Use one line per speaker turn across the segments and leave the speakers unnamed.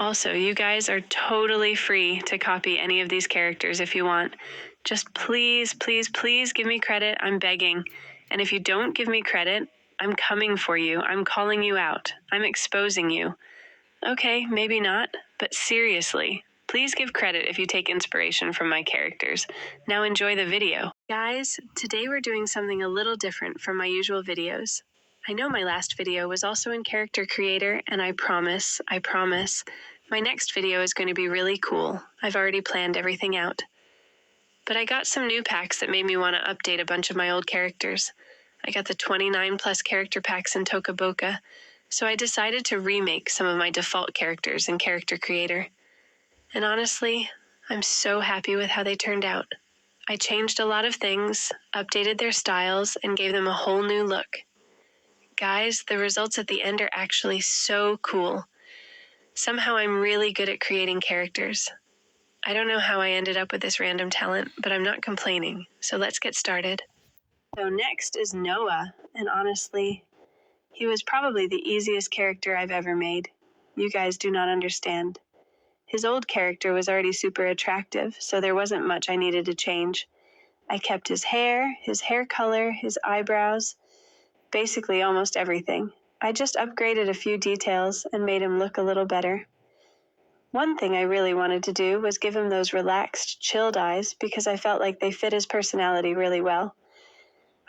Also, you guys are totally free to copy any of these characters if you want. Just please, please, please give me credit. I'm begging. And if you don't give me credit, I'm coming for you. I'm calling you out. I'm exposing you. Okay, maybe not, but seriously, please give credit if you take inspiration from my characters. Now enjoy the video. Guys, today we're doing something a little different from my usual videos. I know my last video was also in Character Creator, and I promise, my next video is going to be really cool. I've already planned everything out. But I got some new packs that made me want to update a bunch of my old characters. I got the 29 plus character packs in Toca Boca, so I decided to remake some of my default characters in Character Creator. And honestly, I'm so happy with how they turned out. I changed a lot of things, updated their styles, and gave them a whole new look. Guys, the results at the end are actually so cool. Somehow I'm really good at creating characters. I don't know how I ended up with this random talent, but I'm not complaining, so let's get started. So next is Noah, and honestly, he was probably the easiest character I've ever made. You guys do not understand. His old character was already super attractive, so there wasn't much I needed to change. I kept his hair color, his eyebrows, basically almost everything. I just upgraded a few details and made him look a little better. One thing I really wanted to do was give him those relaxed, chilled eyes because I felt like they fit his personality really well.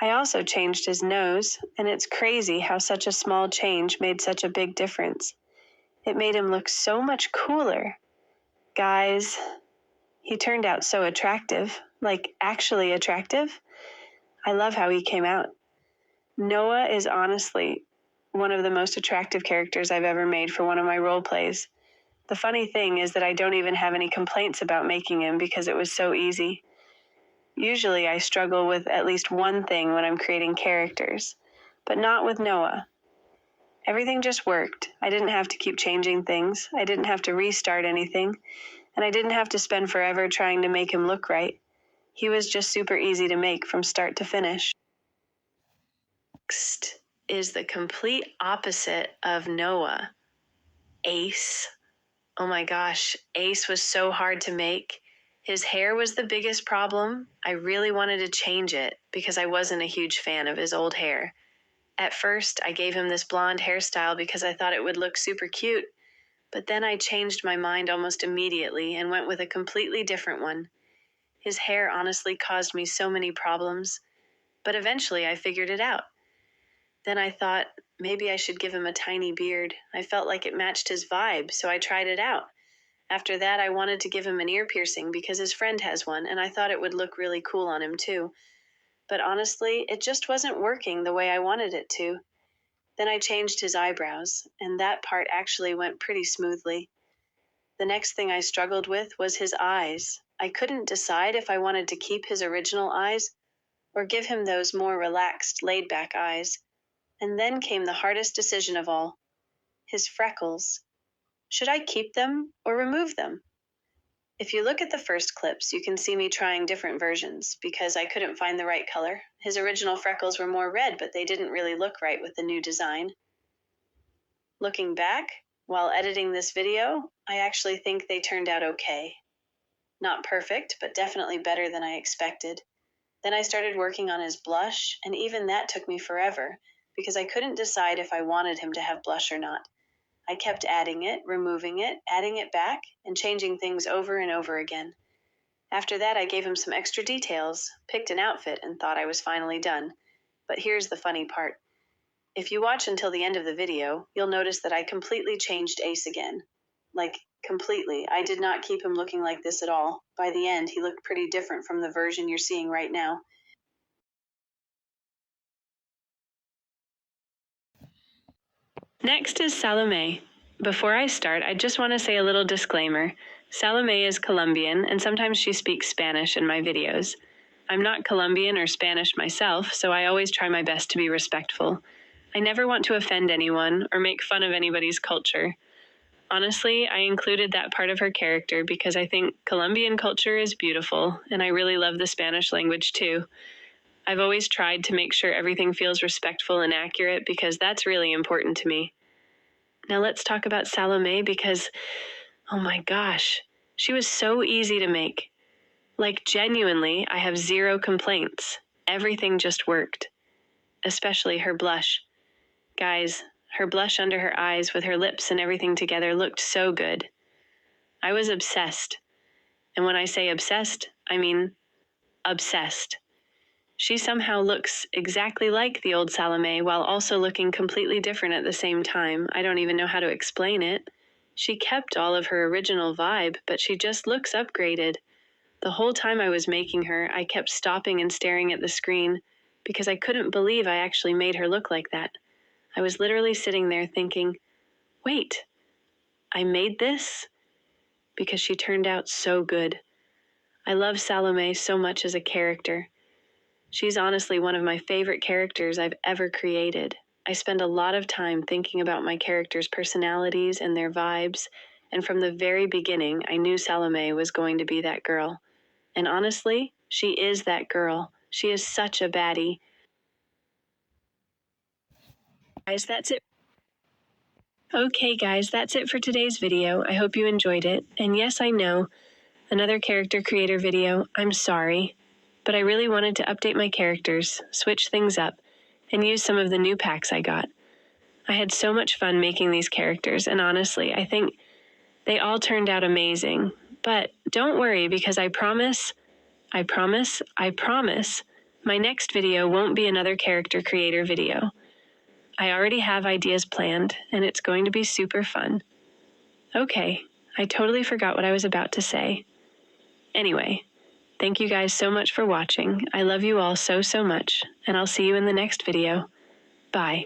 I also changed his nose, and it's crazy how such a small change made such a big difference. It made him look so much cooler. Guys, he turned out so attractive, like actually attractive. I love how he came out. Noah is honestly one of the most attractive characters I've ever made for one of my role plays. The funny thing is that I don't even have any complaints about making him because it was so easy. Usually I struggle with at least one thing when I'm creating characters, but not with Noah. Everything just worked. I didn't have to keep changing things. I didn't have to restart anything, and I didn't have to spend forever trying to make him look right. He was just super easy to make from start to finish. Next is the complete opposite of Noah, Ace. Oh my gosh, Ace was so hard to make. His hair was the biggest problem. I really wanted to change it because I wasn't a huge fan of his old hair. At first, I gave him this blonde hairstyle because I thought it would look super cute, but then I changed my mind almost immediately and went with a completely different one. His hair honestly caused me so many problems, but eventually I figured it out. Then I thought, maybe I should give him a tiny beard. I felt like it matched his vibe, so I tried it out. After that, I wanted to give him an ear piercing because his friend has one, and I thought it would look really cool on him too. But honestly, it just wasn't working the way I wanted it to. Then I changed his eyebrows, and that part actually went pretty smoothly. The next thing I struggled with was his eyes. I couldn't decide if I wanted to keep his original eyes or give him those more relaxed, laid-back eyes. And then came the hardest decision of all, his freckles. Should I keep them or remove them? If you look at the first clips, you can see me trying different versions because I couldn't find the right color. His original freckles were more red, but they didn't really look right with the new design. Looking back, while editing this video, I actually think they turned out okay. Not perfect, but definitely better than I expected. Then I started working on his blush, and even that took me forever because I couldn't decide if I wanted him to have blush or not. I kept adding it, removing it, adding it back, and changing things over and over again. After that, I gave him some extra details, picked an outfit, and thought I was finally done. But here's the funny part. If you watch until the end of the video, you'll notice that I completely changed Ace again. Like, completely. I did not keep him looking like this at all. By the end, he looked pretty different from the version you're seeing right now. Next is Salome. Before I start, I just want to say a little disclaimer. Salome is Colombian, and sometimes she speaks Spanish in my videos. I'm not Colombian or Spanish myself, so I always try my best to be respectful. I never want to offend anyone or make fun of anybody's culture. Honestly, I included that part of her character because I think Colombian culture is beautiful, and I really love the Spanish language too. I've always tried to make sure everything feels respectful and accurate because that's really important to me. Now let's talk about Salome because Oh my gosh, she was so easy to make. Like, genuinely, I have zero complaints. Everything just worked. Especially her blush. Guys, her blush under her eyes with her lips and everything together looked so good. I was obsessed. And when I say obsessed, I mean obsessed. She somehow looks exactly like the old Salome while also looking completely different at the same time. I don't even know how to explain it. She kept all of her original vibe, but she just looks upgraded. The whole time I was making her, I kept stopping and staring at the screen because I couldn't believe I actually made her look like that. I was literally sitting there thinking, wait, I made this? Because she turned out so good. I love Salome so much as a character. She's honestly one of my favorite characters I've ever created. I spend a lot of time thinking about my characters' personalities and their vibes, and from the very beginning, I knew Salome was going to be that girl. And honestly, she is that girl. She is such a baddie. Guys, that's it. Okay, guys, that's it for today's video. I hope you enjoyed it. And yes, I know, another character creator video. I'm sorry. But I really wanted to update my characters, switch things up, and use some of the new packs I got. I had so much fun making these characters, and honestly, I think they all turned out amazing. But don't worry, because I promise, my next video won't be another character creator video. I already have ideas planned, and it's going to be super fun. Okay, I totally forgot what I was about to say. Anyway, thank you guys so much for watching. I love you all so much, and I'll see you in the next video. Bye.